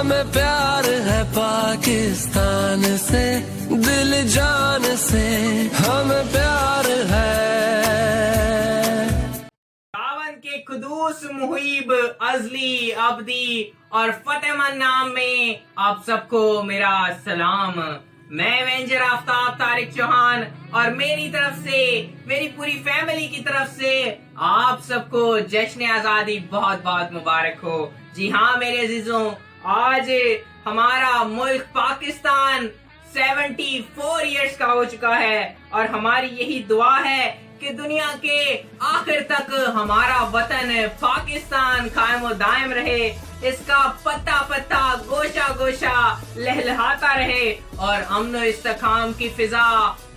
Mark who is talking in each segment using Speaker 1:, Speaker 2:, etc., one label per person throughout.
Speaker 1: हमें प्यार है पाकिस्तान से, दिल जान से हमें प्यार है।
Speaker 2: सावन के खुदूस मुहिब अजली अब्दी और फतेहमंद नाम में आप सबको मेरा सलाम। मैं एवेंजर आफ्ताब तारिक चौहान और मेरी तरफ से, मेरी पूरी फैमिली की तरफ से आप सबको जश्न आजादी बहुत बहुत मुबारक हो। जी हाँ मेरे अजीजों, आज हमारा मुल्क पाकिस्तान 74 इयर्स का हो चुका है और हमारी यही दुआ है कि दुनिया के आखिर तक हमारा वतन पाकिस्तान कायम और दायम रहे, इसका पत्ता पत्ता गोशा गोशा लहलहाता रहे और अमन और इस्तेकाम की फिजा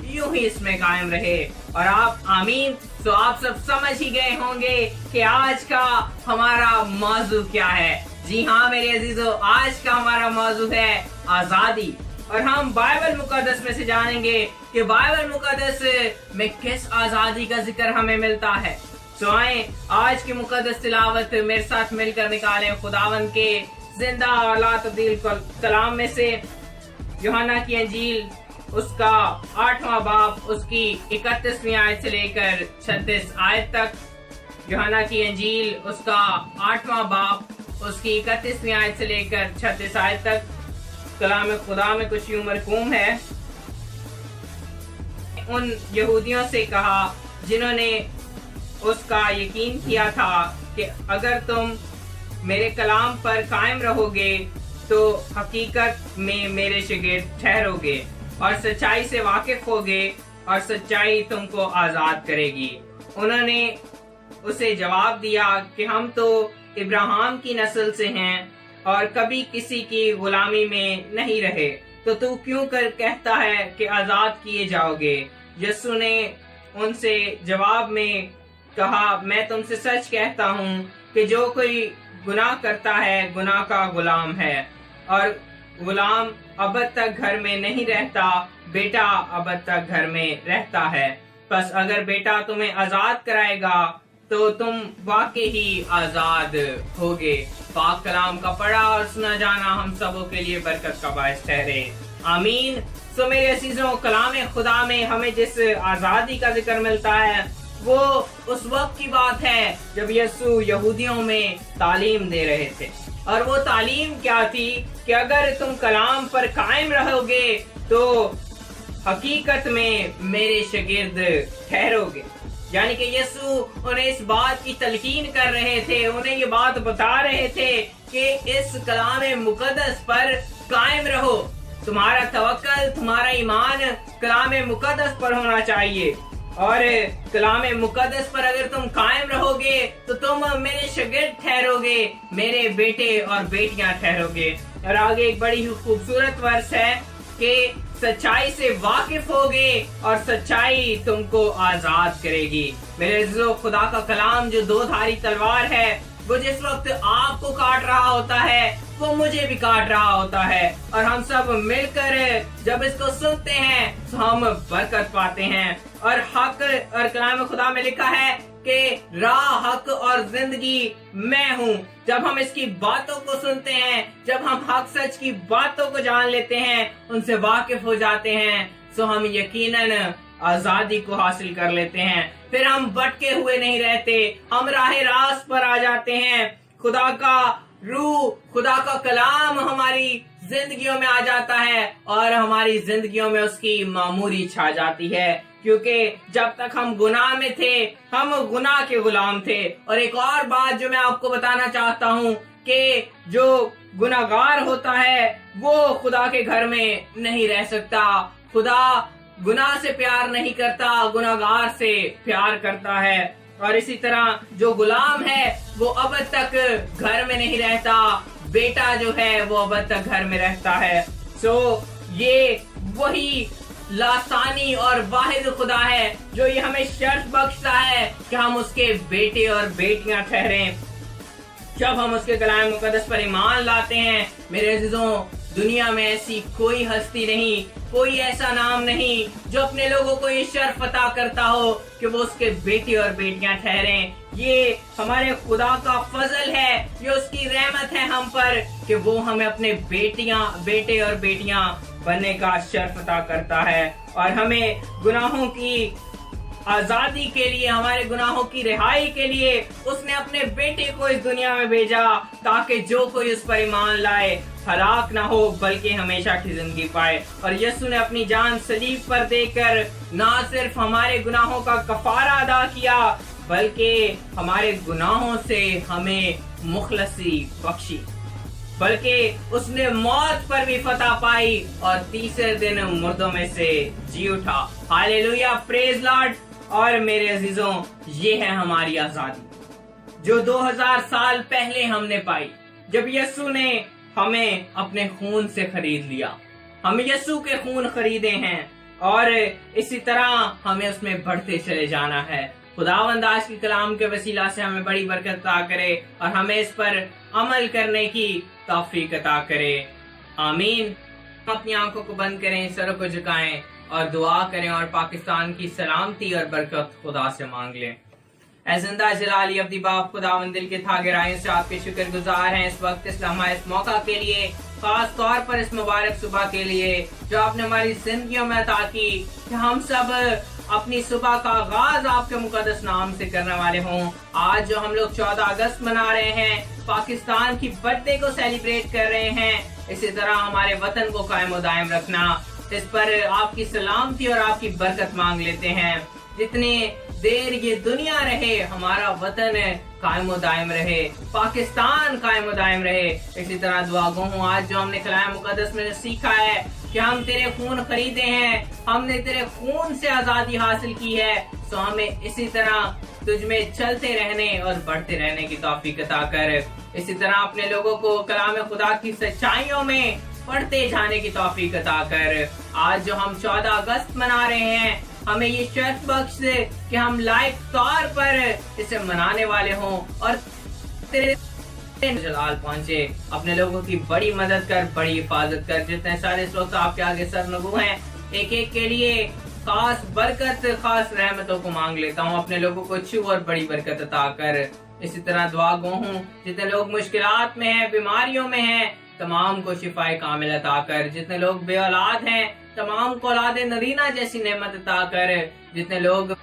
Speaker 2: यूं ही इसमें कायम रहे। और आप आमीन। तो आप सब समझ ही गए होंगे कि आज का हमारा मौजू क्या है। जी हाँ मेरे अजीजों, आज का हमारा मौजू है आजादी और हम बाइबल मुकद्दस में से जानेंगे कि बाइबल मुकद्दस में किस आजादी का जिक्र हमें मिलता है। तो आए आज की मुकद्दस तिलावत मेरे साथ मिलकर निकालें खुदावन के जिंदा और ला तब्दील कलाम में से यूहन्ना की अंजील उसका 8वां बाब उसकी 31वीं आयत से लेकर 36 आयत तक। यूहन्ना की अंजील उसका 8वां बाब उसकी 31वीं आयत से लेकर 36 आयत तक। कलाम खुदा में कुछ यूं मरकूम है। उन यहूदियों से कहा जिन्होंने उसका यकीन किया था कि अगर तुम मेरे कलाम पर कायम रहोगे तो हकीकत में मेरे शागिर्द ठहरोगे और सच्चाई से वाकिफ होगे और सच्चाई तुमको आजाद करेगी। उन्होंने उसे जवाब दिया कि हम तो इब्राहिम की नस्ल से हैं और कभी किसी की गुलामी में नहीं रहे, तो तू क्यों कर कहता है कि आजाद किए जाओगे। यीशु ने उनसे जवाब में कहा, मैं तुमसे सच कहता हूँ कि जो कोई गुनाह करता है गुनाह का गुलाम है और गुलाम अब तक घर में नहीं रहता, बेटा अब तक घर में रहता है। बस अगर बेटा तुम्हें आजाद कराएगा तो तुम वाकई ही आजाद होगे। पाक कलाम का पढ़ा और सुना जाना हम सबों के लिए बरकत का बायस ठहरे, आमीन। तो मेरे अजीजों, कलाम खुदा में हमें जिस आजादी का जिक्र मिलता है वो उस वक्त की बात है जब यीशु यहूदियों में तालीम दे रहे थे। और वो तालीम क्या थी कि अगर तुम कलाम पर कायम रहोगे तो हकीकत में मेरे शागिर्द ठहरोगे। यानी कि यीशु उन्हें इस बात की तलकीन कर रहे थे, उन्हें ये बात बता रहे थे कि इस कलाम मुकद्दस पर कायम रहो। तुम्हारा तवक्कल, तुम्हारा ईमान कलाम मुकद्दस पर होना चाहिए और कलाम मुकद्दस पर अगर तुम कायम रहोगे तो तुम मेरे शागिर्द ठहरोगे, मेरे बेटे और बेटियां ठहरोगे। और आगे एक बड़ी ही खूबसूरत वर्स है कि सच्चाई से वाकिफ होगे और सच्चाई तुमको आजाद करेगी। मेरे अज़ीज़ों, खुदा का कलाम जो दो धारी तलवार है वो जिस वक्त आपको काट रहा होता है वो मुझे भी काट रहा होता है और हम सब मिलकर जब इसको सुनते हैं तो हम बरकत पाते हैं। और हक और कलाम खुदा में लिखा है कि राह, हक और जिंदगी मैं हूँ। जब हम इसकी बातों को सुनते हैं, जब हम हक सच की बातों को जान लेते हैं, उनसे वाकिफ हो जाते हैं, तो हम यकीनन आजादी को हासिल कर लेते हैं। फिर हम भटके हुए नहीं रहते, हम राह रास्त पर आ जाते हैं। खुदा का रूह, खुदा का कलाम हमारी जिंदगियों में आ जाता है और हमारी जिंदगियों में उसकी मामूरी छा जाती है, क्योंकि जब तक हम गुनाह में थे हम गुनाह के गुलाम थे। और एक और बात जो मैं आपको बताना चाहता हूँ कि जो गुनाहगार होता है वो खुदा के घर में नहीं रह सकता। खुदा गुनाह से प्यार नहीं करता, गुनाहगार से प्यार करता है। और इसी तरह जो गुलाम है वो अब तक घर में नहीं रहता, बेटा जो है वो अब तक घर में रहता है। सो ये वही लासानी और वाहिद खुदा है जो ये हमें शर्त बख्शता है कि हम उसके बेटे और बेटियां ठहरें। जब हम उसके कलाम मुकद्दस पर ईमान लाते हैं मेरे अजीजों, دنیا میں ایسی کوئی ہستی نہیں، کوئی ایسا نام نہیں جو اپنے لوگوں کو یہ شرف عطا کرتا ہو کہ وہ اس کے بیٹے اور بیٹیاں ٹھہریں۔ یہ ہمارے خدا کا فضل ہے، یہ اس کی رحمت ہے ہم پر کہ وہ ہمیں اپنے بیٹے اور بیٹیاں بننے کا شرف عطا کرتا ہے، اور ہمیں گناہوں کی آزادی کے لیے، ہمارے گناہوں کی رہائی کے لیے اس نے اپنے بیٹے کو اس دنیا میں بھیجا تاکہ جو کوئی اس پر ایمان لائے ہلاک نہ ہو بلکہ ہمیشہ کی زندگی پائے۔ اور یسوع نے اپنی جان صلیب پر دے کر نہ صرف ہمارے گناہوں کا کفارہ ادا کیا بلکہ ہمارے گناہوں سے ہمیں مخلصی بخشی، بلکہ اس نے موت پر بھی فتح پائی اور تیسرے دن مردوں میں سے جی اٹھا۔ ہاللیلویہ، پریز لارڈ۔ اور میرے عزیزوں، یہ ہے ہماری آزادی جو 2000 سال پہلے ہم نے پائی جب یسوع نے ہمیں اپنے خون سے خرید لیا۔ ہم یسوع کے خون خریدے ہیں اور اسی طرح ہمیں اس میں بڑھتے چلے جانا ہے۔ خداوند آج کے کلام کے وسیلہ سے ہمیں بڑی برکت عطا کرے اور ہمیں اس پر عمل کرنے کی توفیق عطا کرے، آمین۔ اپنی آنکھوں کو بند کریں، سروں کو جھکائیں اور دعا کریں اور پاکستان کی سلامتی اور برکت خدا سے مانگ لیں۔ اے زندہ جلالی ابدی باپ، خداوند دل کے تھا گہرائیوں سے آپ کے شکر گزار ہیں اس وقت، اس لمحہ، اس موقع کے لیے، خاص طور پر اس مبارک صبح کے لیے جو آپ نے ہماری زندگیوں میں عطا کی کہ ہم سب اپنی صبح کا آغاز آپ کے مقدس نام سے کرنے والے ہوں۔ آج جو ہم لوگ 14 اگست منا رہے ہیں، پاکستان کی برتھ ڈے کو سیلیبریٹ کر رہے ہیں، اسی طرح ہمارے وطن کو قائم و دائم رکھنا، اس پر آپ کی سلامتی اور آپ کی برکت مانگ لیتے ہیں۔ جتنی دیر یہ دنیا رہے ہمارا وطن قائم و دائم رہے، پاکستان قائم و دائم رہے۔ اسی طرح دعا گو ہوں آج جو ہم نے کلام مقدس میں سیکھا ہے کہ ہم تیرے خون خریدے ہیں، ہم نے تیرے خون سے آزادی حاصل کی ہے، تو ہمیں اسی طرح تجھ میں چلتے رہنے اور بڑھتے رہنے کی توفیق عطا کر۔ اسی طرح اپنے لوگوں کو کلام خدا کی سچائیوں میں پڑھتے جانے کی توفیق عطا کر۔ آج جو ہم 14 اگست منا رہے ہیں، ہمیں یہ شرف بخش کہ ہم لائق طور پر اسے منانے والے ہوں اور تیرے جلال پہنچے۔ اپنے لوگوں کی بڑی مدد کر، بڑی حفاظت کر، جتنے سارے اس وقت آپ کے آگے سرنگو ہیں، ایک ایک کے لیے خاص برکت، خاص رحمتوں کو مانگ لیتا ہوں۔ اپنے لوگوں کو چھو اور بڑی برکت عطا کر۔ اسی طرح دعا گو ہوں جتنے لوگ مشکلات میں ہیں، بیماریوں میں ہیں، تمام کو شفائے کامل عطا کر۔ جتنے لوگ بے اولاد ہیں، تمام کو اولاد نرینہ جیسی نعمت عطا کر۔ جتنے لوگ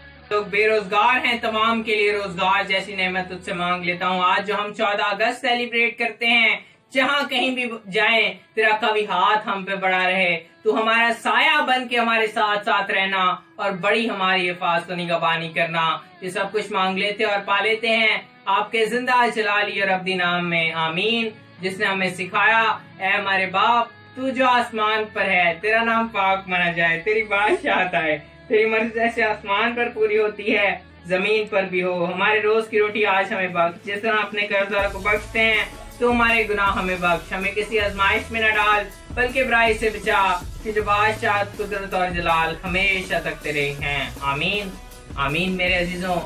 Speaker 2: بے روزگار ہیں، تمام کے لیے روزگار جیسی نعمت تجھ سے مانگ لیتا ہوں۔ آج جو ہم 14 اگست سیلیبریٹ کرتے ہیں، جہاں کہیں بھی جائیں تیرا کبھی ہاتھ ہم پہ بڑا رہے، تو ہمارا سایہ بن کے ہمارے ساتھ ساتھ رہنا اور بڑی ہماری حفاظت و نگہبانی کرنا۔ یہ سب کچھ مانگ لیتے اور پا لیتے ہیں آپ کے زندہ جلالی اور ابدی نام میں، آمین۔ جس نے ہمیں سکھایا، اے ہمارے باپ تو جو آسمان پر ہے، تیرا نام پاک مانا جائے، تیری بادشاہت آئے، تیری مرضی جیسے آسمان پر پوری ہوتی ہے زمین پر بھی ہو۔ ہمارے روز کی روٹی آج ہمیں بخش، جس طرح اپنے قرض داروں کو بخشتے ہیں تو ہمارے گناہ ہمیں بخش، ہمیں کسی آزمائش میں نہ ڈال بلکہ برائی سے بچا، کہ جو بادشاہت، قدرت اور جلال ہمیشہ تک تیرے ہیں، آمین آمین۔ میرے عزیزوں،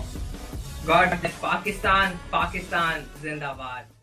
Speaker 2: گاڈ پاکستان، پاکستان زندہ باد۔